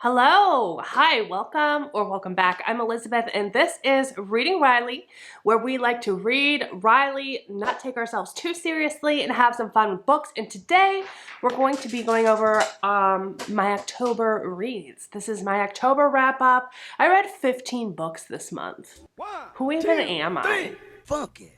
Hello, hi, welcome or welcome back. I'm Elizabeth and this is Reading Riley, where we like to read Riley, not take ourselves too seriously, and have some fun with books. And today we're going to be going over my October reads. This is my October wrap up. I read 15 books this month. Who even am I? Fuck it.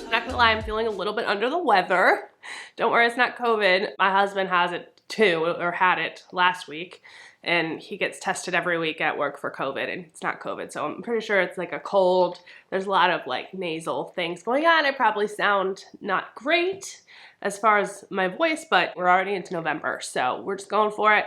I'm not gonna lie, I'm feeling a little bit under the weather. Don't worry, it's not COVID. My husband has it too, or had it last week, and he gets tested every week at work for COVID, and it's not COVID, so I'm pretty sure it's like a cold. There's a lot of like nasal things going on. I probably sound not great as far as my voice, but we're already into November, so we're just going for it.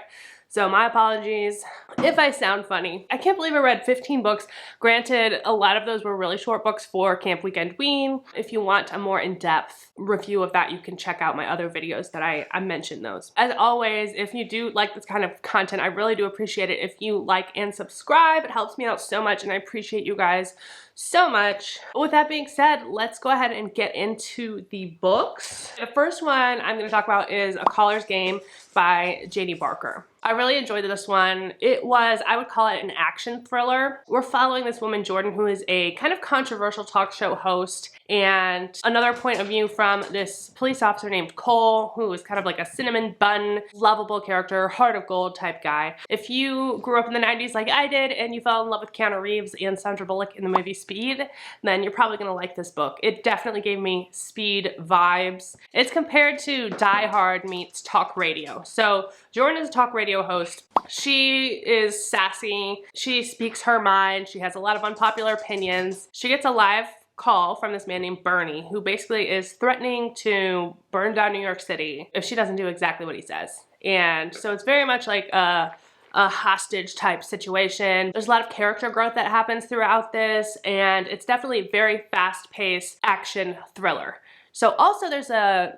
So my apologies if I sound funny. I can't believe I read 15 books. Granted, a lot of those were really short books for Camp Weekend Ween. If you want a more in-depth review of that, you can check out my other videos that I mentioned those. As always, if you do like this kind of content, I really do appreciate it if you like and subscribe. It helps me out so much and I appreciate you guys so much. With that being said, let's go ahead and get into the books. The first one I'm going to talk about is A Caller's Game by J.D. Barker. I really enjoyed this one. It was, I would call it an action thriller. We're following this woman, Jordan, who is a kind of controversial talk show host, and another point of view from this police officer named Khaw, who is kind of like a cinnamon bun, lovable character, heart of gold type guy. If you grew up in the 90s like I did and you fell in love with Keanu Reeves and Sandra Bullock in the movie Speed, then you're probably gonna like this book. It definitely gave me Speed vibes. It's compared to Die Hard meets talk radio. So Jordan is a talk radio host. She is sassy. She speaks her mind. She has a lot of unpopular opinions. She gets a live call from this man named Bernie, who basically is threatening to burn down New York City if she doesn't do exactly what he says. And so it's very much like a hostage type situation. There's a lot of character growth that happens throughout this, and it's definitely a very fast-paced action thriller. So also there's an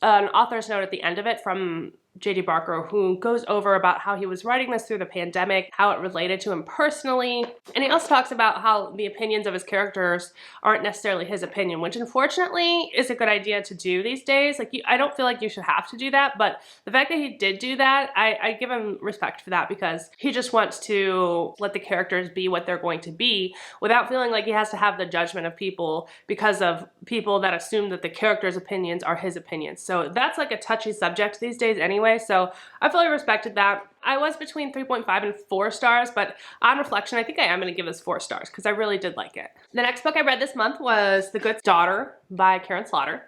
author's note at the end of it from J.D. Barker, who goes over about how he was writing this through the pandemic, how it related to him personally, and he also talks about how the opinions of his characters aren't necessarily his opinion, which unfortunately is a good idea to do these days. Like, I don't feel like you should have to do that, but the fact that he did do that, I give him respect for that, because he just wants to let the characters be what they're going to be without feeling like he has to have the judgment of people because of people that assume that the character's opinions are his opinions. So that's like a touchy subject these days anyway. So I fully respected that. I was between 3.5 and 4 stars, but on reflection, I think I am going to give this 4 stars because I really did like it. The next book I read this month was The Good Daughter by Karin Slaughter.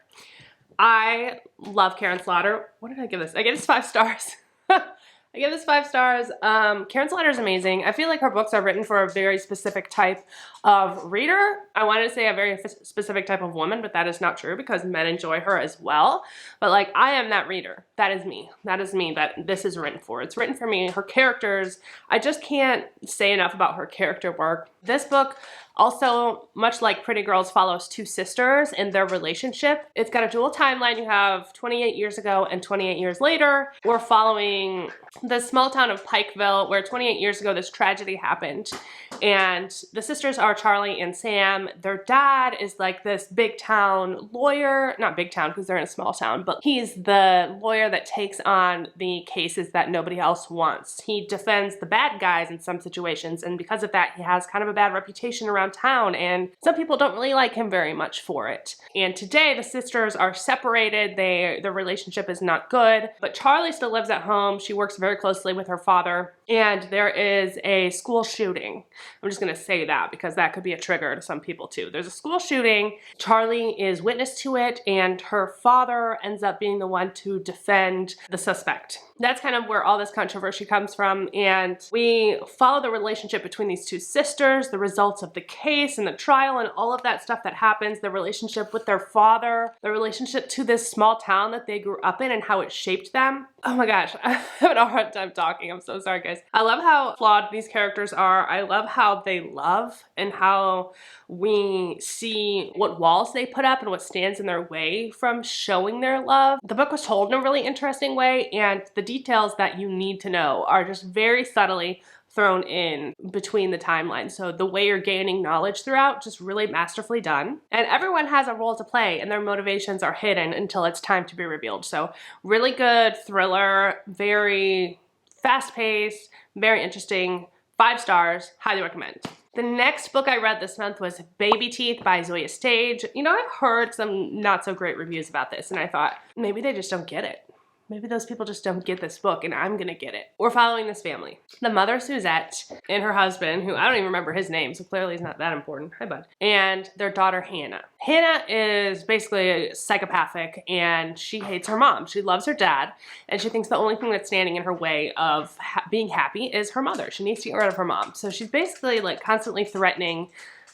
I love Karin Slaughter. What did I give this? I gave this 5 stars. I give this 5 stars. Karin Slaughter is amazing. I feel like her books are written for a very specific type of reader. I wanted to say a very specific type of woman, but that is not true because men enjoy her as well. But like, I am that reader. That is me. That is me that this is written for. It's written for me. Her characters, I just can't say enough about her character work. This book also, much like Pretty Girls, follows 2 sisters and their relationship. It's got a dual timeline. You have 28 years ago and 28 years later. We're following the small town of Pikeville, where 28 years ago this tragedy happened. And the sisters are Charlie and Sam. Their dad is like this big town lawyer, not big town because they're in a small town, but he's the lawyer that takes on the cases that nobody else wants. He defends the bad guys in some situations, and because of that, he has kind of a bad reputation around town, and some people don't really like him very much for it. And today the sisters are separated. Their relationship is not good, but Charlie still lives at home. She works very closely with her father, and there is a school shooting. I'm just gonna say that because that could be a trigger to some people too. There's a school shooting. Charlie is witness to it, and her father ends up being the one to defend the suspect. That's kind of where all this controversy comes from, and we follow the relationship between these 2 sisters, the results of the case and the trial and all of that stuff that happens, the relationship with their father, the relationship to this small town that they grew up in and how it shaped them. Oh my gosh, I'm having a hard time talking. I'm so sorry, guys. I love how flawed these characters are. I love how they love and how we see what walls they put up and what stands in their way from showing their love. The book was told in a really interesting way, and the details that you need to know are just very subtly thrown in between the timelines. So the way you're gaining knowledge throughout, just really masterfully done. And everyone has a role to play and their motivations are hidden until it's time to be revealed. So really good thriller, very fast-paced, very interesting, 5 stars, highly recommend. The next book I read this month was Baby Teeth by Zoja Stage. You know, I've heard some not so great reviews about this and I thought, maybe they just don't get it. Maybe those people just don't get this book and I'm gonna get it. We're following this family. The mother, Suzette, and her husband, who I don't even remember his name, so clearly he's not that important. Hi, bud. And their daughter, Hannah. Hannah is basically psychopathic and she hates her mom. She loves her dad and she thinks the only thing that's standing in her way of being happy is her mother. She needs to get rid of her mom. So she's basically like constantly threatening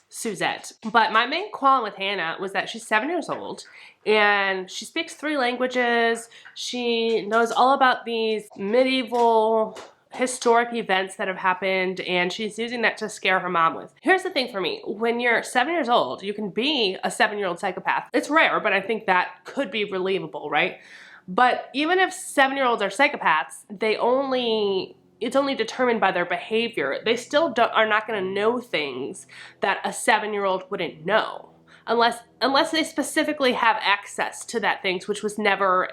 Suzette. But my main qualm with Hannah was that she's 7 years old and she speaks 3 languages. She knows all about these medieval historic events that have happened and she's using that to scare her mom with. Here's the thing for me. When you're 7 years old, you can be a 7-year-old psychopath. It's rare, but I think that could be relievable, right? But even if 7-year-olds are psychopaths, it's only determined by their behavior. They still are not gonna know things that a 7-year-old wouldn't know. Unless they specifically have access to that things, which was never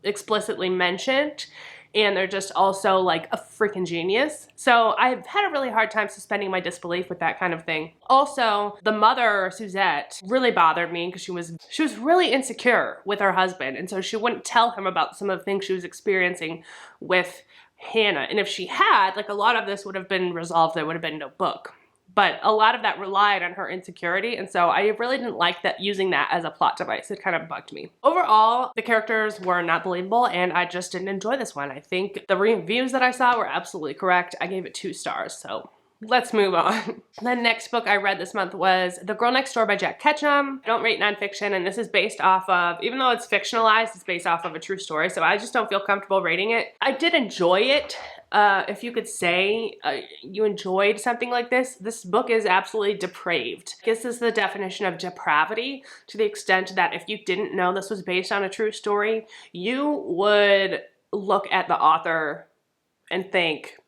explicitly mentioned, and they're just also like a freaking genius. So I've had a really hard time suspending my disbelief with that kind of thing. Also, the mother, Suzette, really bothered me because she was really insecure with her husband, and so she wouldn't tell him about some of the things she was experiencing with Hannah. And if she had, like, a lot of this would have been resolved. There would have been no book. But a lot of that relied on her insecurity, and so I really didn't like that, using that as a plot device. It kind of bugged me. Overall, the characters were not believable, and I just didn't enjoy this one. I think the reviews that I saw were absolutely correct. I gave it 2 stars, so let's move on. The next book I read this month was The Girl Next Door by Jack Ketchum. I don't rate nonfiction, and this is based off of, even though it's fictionalized, it's based off of a true story, so I just don't feel comfortable rating it. I did enjoy it. If you could say you enjoyed something like this, this book is absolutely depraved. This is the definition of depravity, to the extent that if you didn't know this was based on a true story, you would look at the author and make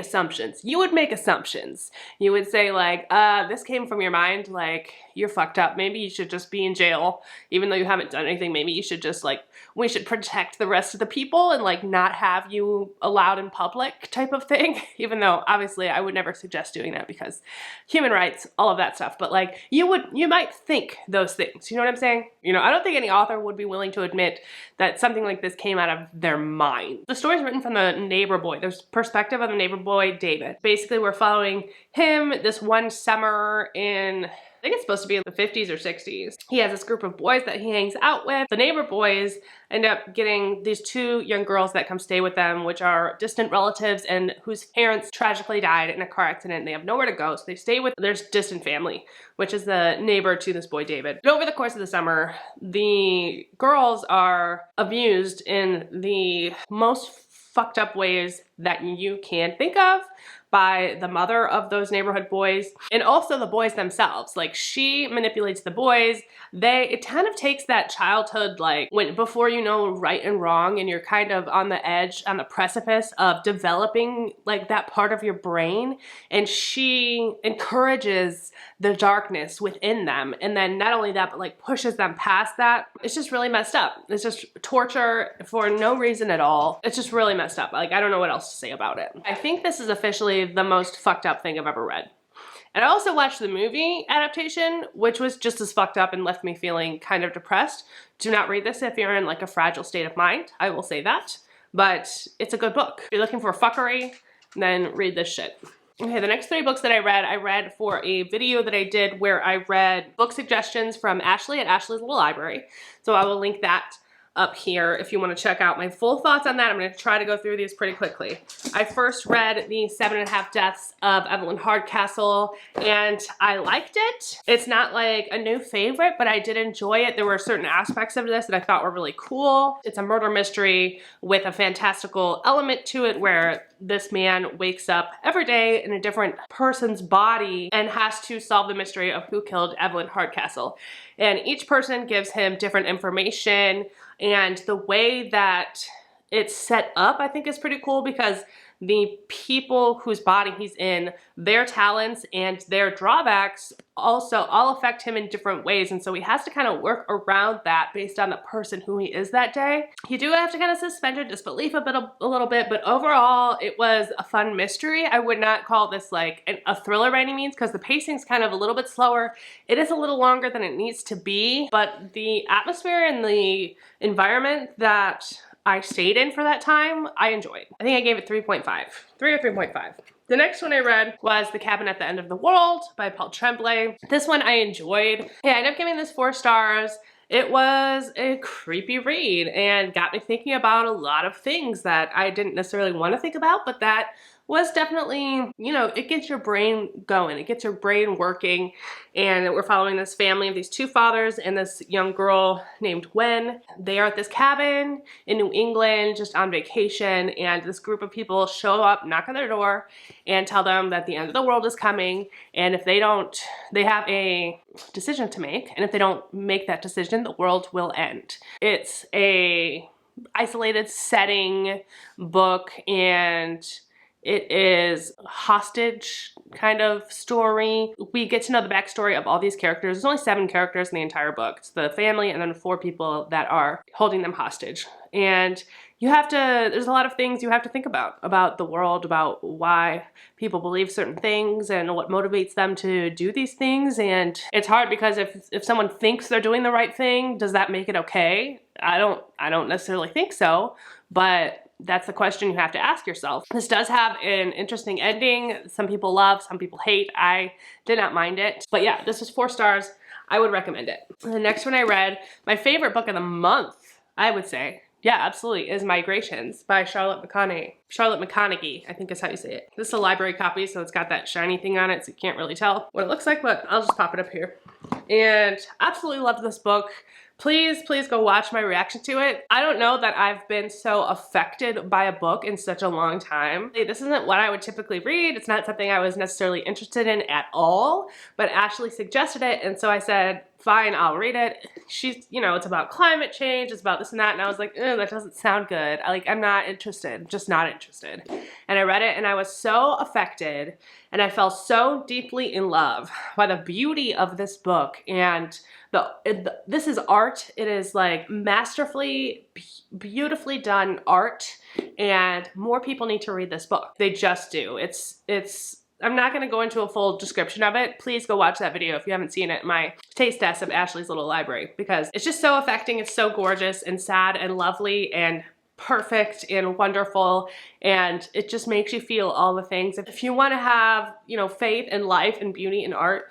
assumptions. You would make assumptions. You would say like, this came from your mind, like, you're fucked up. Maybe you should just be in jail, even though you haven't done anything. Maybe you should just, like, we should protect the rest of the people and, like, not have you allowed in public type of thing. Even though, obviously, I would never suggest doing that because human rights, all of that stuff. But, like, you might think those things. You know what I'm saying? You know, I don't think any author would be willing to admit that something like this came out of their mind. The story's written from the neighbor boy. There's perspective of the neighbor boy, David. Basically, we're following him this one summer in, I think it's supposed to be in the 50s or 60s. He has this group of boys that he hangs out with. The neighbor boys end up getting these 2 young girls that come stay with them, which are distant relatives and whose parents tragically died in a car accident. They have nowhere to go, so they stay with their distant family, which is the neighbor to this boy, David. And over the course of the summer, the girls are abused in the most fucked up ways that you can think of by the mother of those neighborhood boys, and also the boys themselves. Like, she manipulates the boys. It kind of takes that childhood, like, before you know right and wrong, and you're kind of on the edge, on the precipice of developing, like, that part of your brain, and she encourages the darkness within them, and then not only that, but, like, pushes them past that. It's just really messed up. It's just torture for no reason at all. It's just really messed up. Like, I don't know what else to say about it. I think this is officially the most fucked up thing I've ever read. And I also watched the movie adaptation, which was just as fucked up and left me feeling kind of depressed. Do not read this if you're in, like, a fragile state of mind. I will say that. But it's a good book. If you're looking for fuckery, then read this shit. Okay, the next 3 books that I read for a video that I did where I read book suggestions from Ashley at Ashley's Little Library. So I will link that up here if you want to check out my full thoughts on that. I'm going to try to go through these pretty quickly. I first read the 7.5 Deaths of Evelyn Hardcastle, and I liked it. It's not like a new favorite, but I did enjoy it. There were certain aspects of this that I thought were really cool. It's a murder mystery with a fantastical element to it where this man wakes up every day in a different person's body and has to solve the mystery of who killed Evelyn Hardcastle. And each person gives him different information, and the way that it's set up, I think, is pretty cool because the people whose body he's in, their talents and their drawbacks also all affect him in different ways, and so he has to kind of work around that based on the person who he is that day. You do have to kind of suspend your disbelief a little bit, but overall it was a fun mystery. I would not call this like a thriller by any means, because the pacing's kind of a little bit slower. It is a little longer than it needs to be, but the atmosphere and the environment that I stayed in for that time, I enjoyed. I think I gave it 3.5. 3 or 3.5. The next one I read was The Cabin at the End of the World by Paul Tremblay. This one I enjoyed. Yeah, I ended up giving this 4 stars. It was a creepy read and got me thinking about a lot of things that I didn't necessarily want to think about, but that was definitely, you know, it gets your brain going, it gets your brain working. And we're following this family of these 2 fathers and this young girl named Gwen. They are at this cabin in New England just on vacation, and this group of people show up, knock on their door, and tell them that the end of the world is coming, and if they don't, they have a decision to make, and if they don't make that decision, the world will end. It's a isolated setting book, and it is a hostage kind of story. We get to know the backstory of all these characters. There's only 7 characters in the entire book. It's the family and then 4 people that are holding them hostage. And you have to, there's a lot of things you have to think about the world, about why people believe certain things and what motivates them to do these things. And it's hard because if someone thinks they're doing the right thing, does that make it okay? I don't necessarily think so, but that's the question you have to ask yourself. This does have an interesting ending. Some people love, some people hate. I did not mind it. But yeah, this was 4 stars. I would recommend it. The next one I read, my favorite book of the month, I would say, yeah, absolutely, is Migrations by Charlotte McConaghy, I think is how you say it. This is a library copy, so it's got that shiny thing on it, so you can't really tell what it looks like, but I'll just pop it up here. And absolutely loved this book. Please go watch my reaction to it. I don't know that I've been so affected by a book in such a long time. This isn't what I would typically read. It's not something I was necessarily interested in at all, but Ashley suggested it, and so I said, fine, I'll read it. She's, you know, it's about climate change, it's about this and that, and I was like, that doesn't sound good. I'm not interested, just not interested. And I read it and I was so affected, and I fell so deeply in love by the beauty of this book. And this is art. It is like masterfully, beautifully done art, and more people need to read this book. They just do. I'm not going to go into a full description of it. Please go watch that video if you haven't seen it, my taste test of Ashley's little library, because it's just so affecting. It's so gorgeous and sad and lovely and perfect and wonderful, and it just makes you feel all the things. If you want to have, you know, faith in life and beauty and art,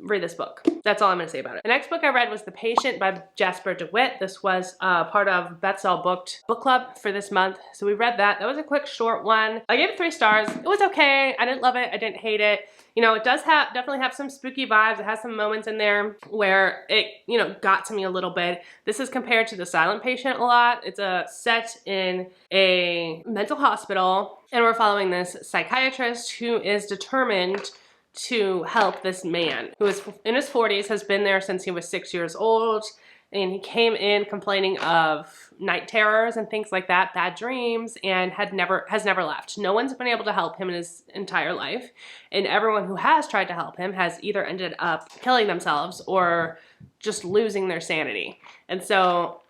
read this book. That's all I'm going to say about it. The next book I read was The Patient by Jasper DeWitt. This was part of Beth's All Booked book club for this month. So we read that. That was a quick, short one. I gave it 3 stars. It was okay. I didn't love it. I didn't hate it. You know, it does definitely have some spooky vibes. It has some moments in there where it, you know, got to me a little bit. This is compared to The Silent Patient a lot. It's set in a mental hospital, and we're following this psychiatrist who is determined to help this man who is in his 40s, has been there since he was 6 years old, and he came in complaining of night terrors and things like that, bad dreams, and has never left. No one's been able to help him in his entire life, and everyone who has tried to help him has either ended up killing themselves or just losing their sanity. And so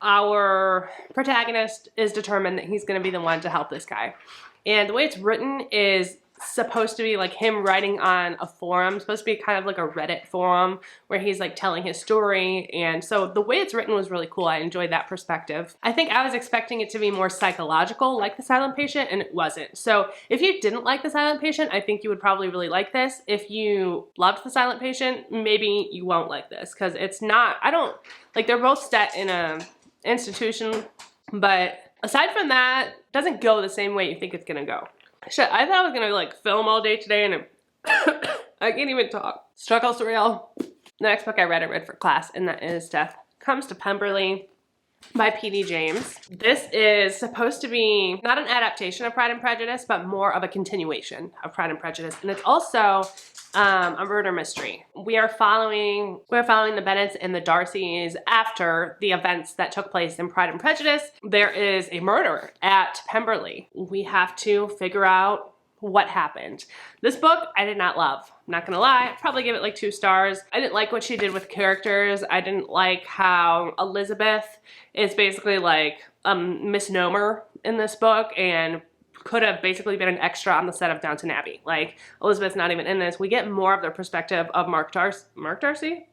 our protagonist is determined that he's going to be the one to help this guy. And the way it's written is supposed to be like him writing on a forum, supposed to be kind of like a Reddit forum where he's like telling his story. And so the way it's written was really cool. I enjoyed that perspective. I think I was expecting it to be more psychological like The Silent Patient, and it wasn't. So if you didn't like The Silent Patient, I think you would probably really like this. If you loved The Silent Patient, maybe you won't like this, because it's not, they're both set in a institution, but aside from that, it doesn't go the same way you think it's gonna go. Shit, I thought I was gonna like film all day today, and I can't even talk. Struggle's real. The next book I read for class, and that is Death Comes to Pemberly by P.D. James. This is supposed to be not an adaptation of Pride and Prejudice, but more of a continuation of Pride and Prejudice. And it's also a murder mystery. We are following the Bennets and the Darcys after the events that took place in Pride and Prejudice. There is a murder at Pemberley. We have to figure out what happened. This book I did not love. I'm not gonna lie, I'd probably give it like 2 stars. I didn't like what she did with characters. I didn't like how Elizabeth is basically like a misnomer in this book and could have basically been an extra on the set of Downton Abbey. Like, Elizabeth's not even in this. We get more of the perspective of Mark Darcy?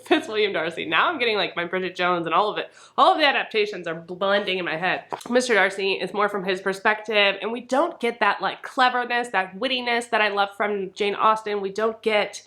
Fitzwilliam Darcy. Now I'm getting like my Bridget Jones and all of it. All of the adaptations are blending in my head. Mr. Darcy is more from his perspective, and we don't get that like cleverness, that wittiness that I love from Jane Austen. We don't get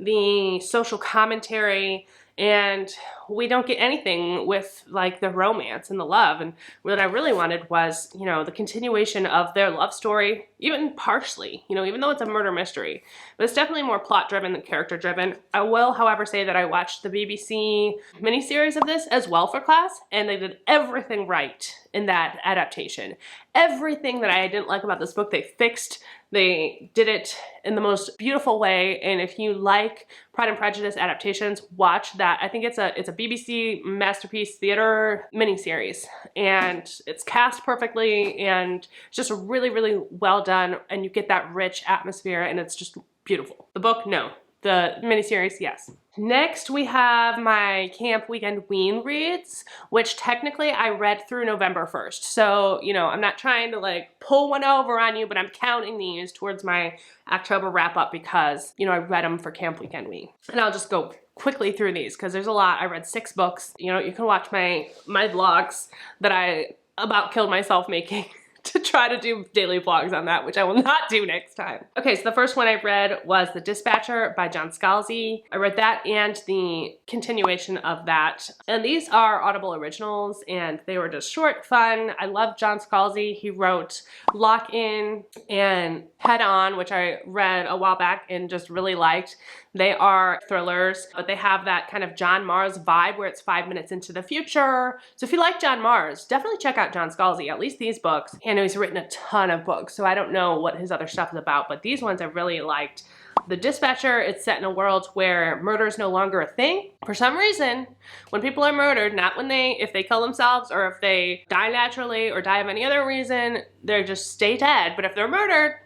the social commentary, and we don't get anything with like the romance and the love. And what I really wanted was, you know, the continuation of their love story, even partially, you know, even though it's a murder mystery, but it's definitely more plot driven than character driven. I will, however, say that I watched the BBC miniseries of this as well for class, and they did everything right in that adaptation. Everything that I didn't like about this book, they fixed. They did it in the most beautiful way, and if you like Pride and Prejudice adaptations, watch that. I think it's a BBC Masterpiece Theater miniseries, and it's cast perfectly, and it's just really, really well done, and you get that rich atmosphere, and it's just beautiful. The book, no. The miniseries, yes. Next, we have my Camp Weekend Ween reads, which technically I read through November 1st. So, you know, I'm not trying to like pull one over on you, but I'm counting these towards my October wrap up because, you know, I read them for Camp Weekend Ween. And I'll just go quickly through these because there's a lot. I read 6 books. You know, you can watch my vlogs that I about killed myself making to try to do daily vlogs on that, which I will not do next time. Okay, so the first one I read was The Dispatcher by John Scalzi. I read that and the continuation of that. And these are Audible originals, and they were just short, fun. I love John Scalzi. He wrote Lock In and Head On, which I read a while back and just really liked. They are thrillers, but they have that kind of John Mars vibe where it's 5 minutes into the future. So if you like John Mars, definitely check out John Scalzi, at least these books. I know he's written a ton of books, so I don't know what his other stuff is about, but these ones I really liked. The Dispatcher, it's set in a world where murder is no longer a thing. For some reason, when people are murdered, not when if they kill themselves or if they die naturally or die of any other reason, they just stay dead. But if they're murdered,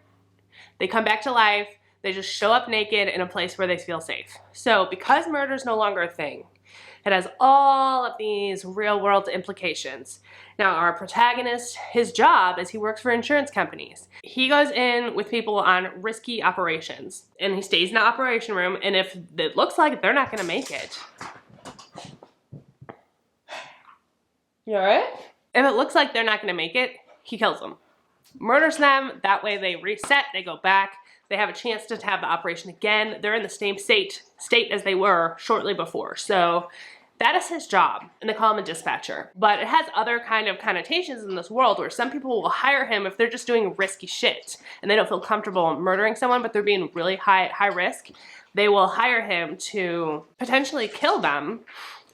they come back to life. They just show up naked in a place where they feel safe. So because murder is no longer a thing, it has all of these real world implications. Now our protagonist, his job is he works for insurance companies. He goes in with people on risky operations and he stays in the operation room, and if it looks like they're not gonna make it. You all right? If it looks like they're not gonna make it, he kills them. Murders them, that way they reset, they go back. They have a chance to have the operation again. They're in the same state as they were shortly before. So that is his job, and they call him a dispatcher. But it has other kind of connotations in this world where some people will hire him if they're just doing risky shit and they don't feel comfortable murdering someone, but they're being really high risk. They will hire him to potentially kill them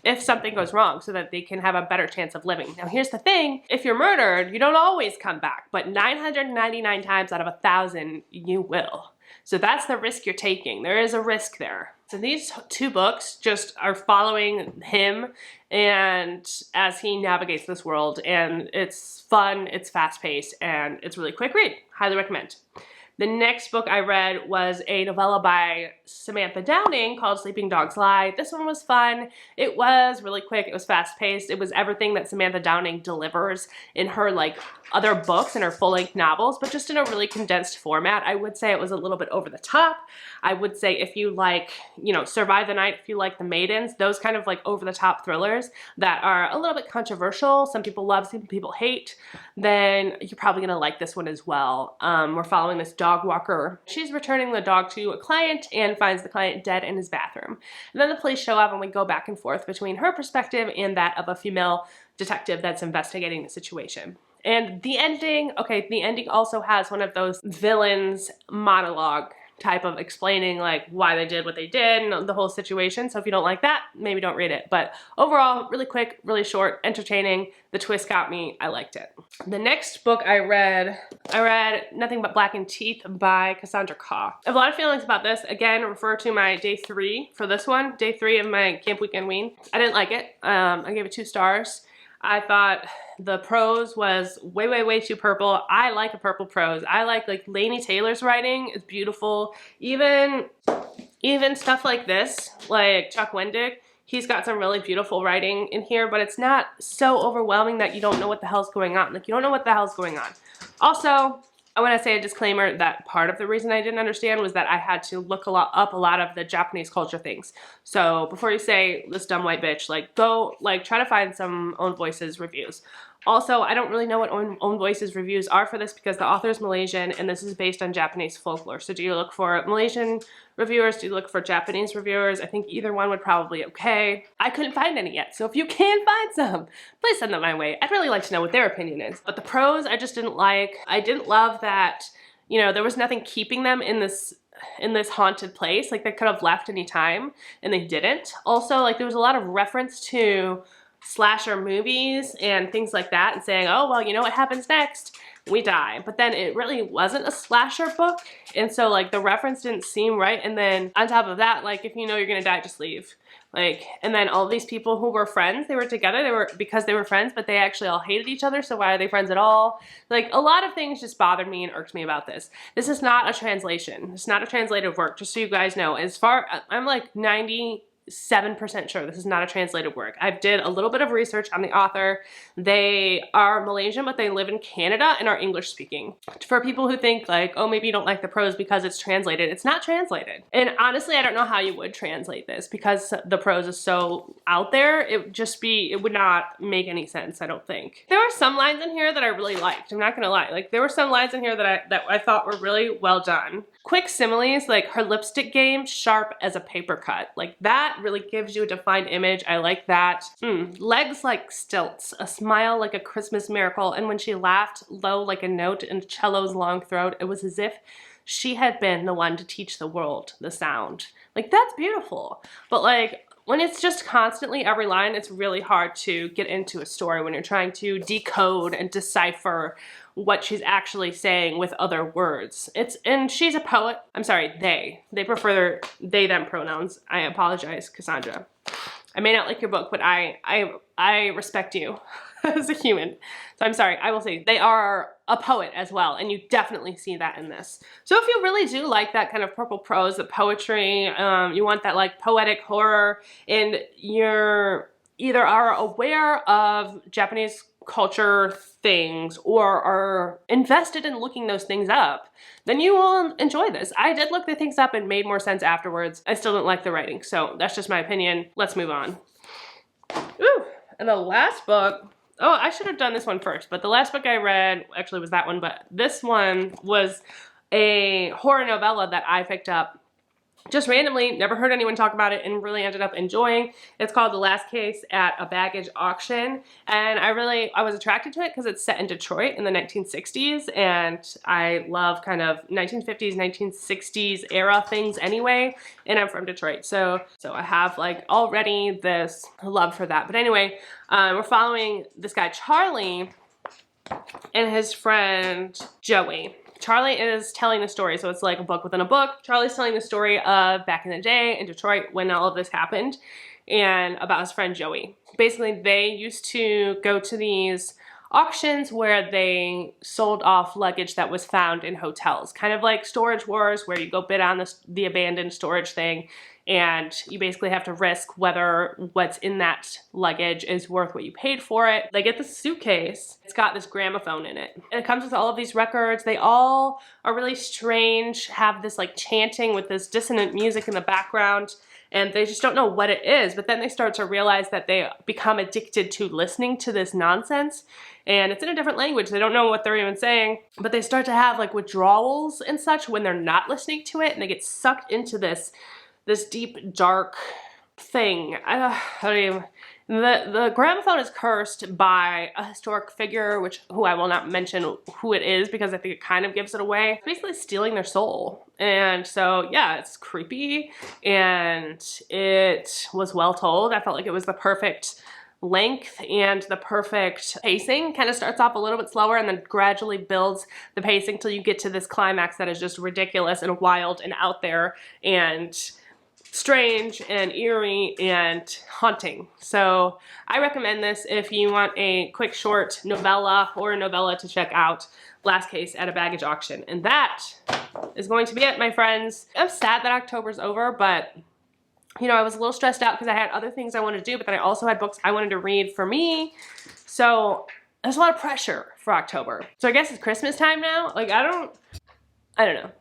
if something goes wrong so that they can have a better chance of living. Now here's the thing, if you're murdered, you don't always come back, but 999 times out of 1,000, you will. So that's the risk you're taking. There is a risk there. So these 2 books just are following him and as he navigates this world, and it's fun, it's fast-paced, and it's a really quick read. Highly recommend. The next book I read was a novella by Samantha Downing called Sleeping Dogs Lie. This one was fun. It was really quick. It was fast-paced. It was everything that Samantha Downing delivers in her like other books and her full-length novels, but just in a really condensed format. I would say it was a little bit over the top. I would say if you like, you know, Survive the Night, if you like The Maidens, those kind of like over-the-top thrillers that are a little bit controversial, some people love, some people hate, then you're probably gonna like this one as well. We're following this dog walker. She's returning the dog to a client and finds the client dead in his bathroom. And then the police show up and we go back and forth between her perspective and that of a female detective that's investigating the situation. And the ending, okay, the ending also has one of those villains monologue type of explaining like why they did what they did and the whole situation. So if you don't like that, maybe don't read it. But overall, really quick, really short, entertaining. The twist got me. I liked it. The next book I read Nothing But Blackened Teeth by Cassandra Khaw. I have a lot of feelings about this. Again, refer to my day 3 for this one. Day 3 of my Camp Weekend Ween. I didn't like it. I gave it 2 stars. I thought the prose was way too purple. I like a purple prose. I like Laini Taylor's writing is beautiful. Even stuff like this, like Chuck Wendig, he's got some really beautiful writing in here, but it's not so overwhelming that you don't know what the hell's going on. Like, you don't know what the hell's going on. Also, I want to say a disclaimer that part of the reason I didn't understand was that I had to look up a lot of the Japanese culture things. So before you say, this dumb white bitch, like, go, like, try to find some Own Voices reviews. Also, I don't really know what Own Voices reviews are for this because the author is Malaysian and this is based on Japanese folklore. So do you look for Malaysian reviewers? Do you look for Japanese reviewers? I think either one would probably be okay. I couldn't find any yet, so if you can find some, please send them my way. I'd really like to know what their opinion is. But the prose, I just didn't like. I didn't love that, you know, there was nothing keeping them in this haunted place. Like, they could have left any time and they didn't. Also, like, there was a lot of reference to slasher movies and things like that and saying, oh, well, you know what happens next? We die. But then it really wasn't a slasher book. And so, like, the reference didn't seem right. And then on top of that, like, if you know you're gonna die, just leave. Like, and then all these people who were friends, they were together, because they were friends, but they actually all hated each other, so why are they friends at all? Like, a lot of things just bothered me and irked me about this. This is not a translation. It's not a translated work, just so you guys know. I'm like 97% sure this is not a translated work. I did a little bit of research on the author. They are Malaysian, but they live in Canada and are English speaking. For people who think like, oh, maybe you don't like the prose because it's translated, it's not translated. And honestly, I don't know how you would translate this because the prose is so out there. It would not make any sense, I don't think. There were some lines in here that I really liked. I'm not gonna lie. Like, there were some lines in here that I thought were really well done. Quick similes, like her lipstick game, sharp as a paper cut. Like, that really gives you a defined image. I like that. Legs like stilts, a smile like a Christmas miracle, and when she laughed, low like a note in a cello's long throat, it was as if she had been the one to teach the world the sound. Like, that's beautiful. But like, when it's just constantly every line, it's really hard to get into a story when you're trying to decode and decipher what she's actually saying with other words. And she's a poet. I'm sorry, they prefer they them pronouns. I apologize, Cassandra. I may not like your book, but I respect you as a human. So I'm sorry, I will say they are a poet as well, and you definitely see that in this. So if you really do like that kind of purple prose, the poetry, you want that like poetic horror, and you're either are aware of Japanese culture things or are invested in looking those things up, then you will enjoy this. I did look the things up and made more sense afterwards. I still don't like the writing, so that's just my opinion. Let's move on. Ooh, and the last book, oh, I should have done this one first, but the last book I read actually was that one, but this one was a horror novella that I picked up just randomly, never heard anyone talk about it, and really ended up enjoying. It's called The Last Case at a Baggage Auction, and I was attracted to it because it's set in Detroit in the 1960s, and I love kind of 1950s, 1960s era things anyway, and I'm from Detroit, so I have like already this love for that. But anyway, we're following this guy Charlie and his friend Joey. Charlie is telling the story, so it's like a book within a book. Charlie's telling the story of back in the day in Detroit when all of this happened, and about his friend Joey. Basically, they used to go to these auctions where they sold off luggage that was found in hotels. Kind of like Storage Wars, where you go bid on the abandoned storage thing, and you basically have to risk whether what's in that luggage is worth what you paid for it. They get this suitcase. It's got this gramophone in it. And it comes with all of these records. They all are really strange, have this like chanting with this dissonant music in the background, and they just don't know what it is. But then they start to realize that they become addicted to listening to this nonsense, and it's in a different language. They don't know what they're even saying, but they start to have like withdrawals and such when they're not listening to it, and they get sucked into this deep, dark thing. The gramophone is cursed by a historic figure, who I will not mention who it is because I think it kind of gives it away. It's basically stealing their soul. And so, yeah, it's creepy and it was well told. I felt like it was the perfect length and the perfect pacing. Kind of starts off a little bit slower and then gradually builds the pacing till you get to this climax that is just ridiculous and wild and out there and strange and eerie and haunting. So I recommend this if you want a quick short novella or a novella to check out. Last Case at a Baggage Auction. And that is going to be it, my friends. I'm sad that October's over, but you know, I was a little stressed out because I had other things I wanted to do, but then I also had books I wanted to read for me. So there's a lot of pressure for October. So I guess it's Christmas time now. Like, I don't know.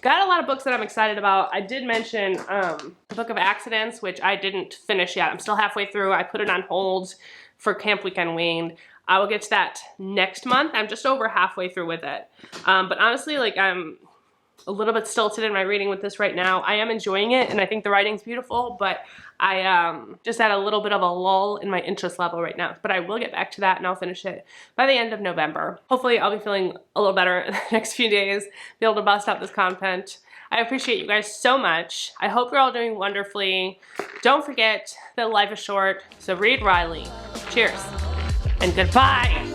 Got a lot of books that I'm excited about. I did mention the Book of Accidents, which I didn't finish yet. I'm still halfway through. I put it on hold for Camp Weekend Wayne. I will get to that next month. I'm just over halfway through with it. But honestly, like, I'm a little bit stilted in my reading with this right now. I am enjoying it, and I think the writing's beautiful, but I just had a little bit of a lull in my interest level right now. But I will get back to that, and I'll finish it by the end of November. Hopefully, I'll be feeling a little better in the next few days, be able to bust out this content. I appreciate you guys so much. I hope you're all doing wonderfully. Don't forget that life is short, so read Riley. Cheers, and goodbye.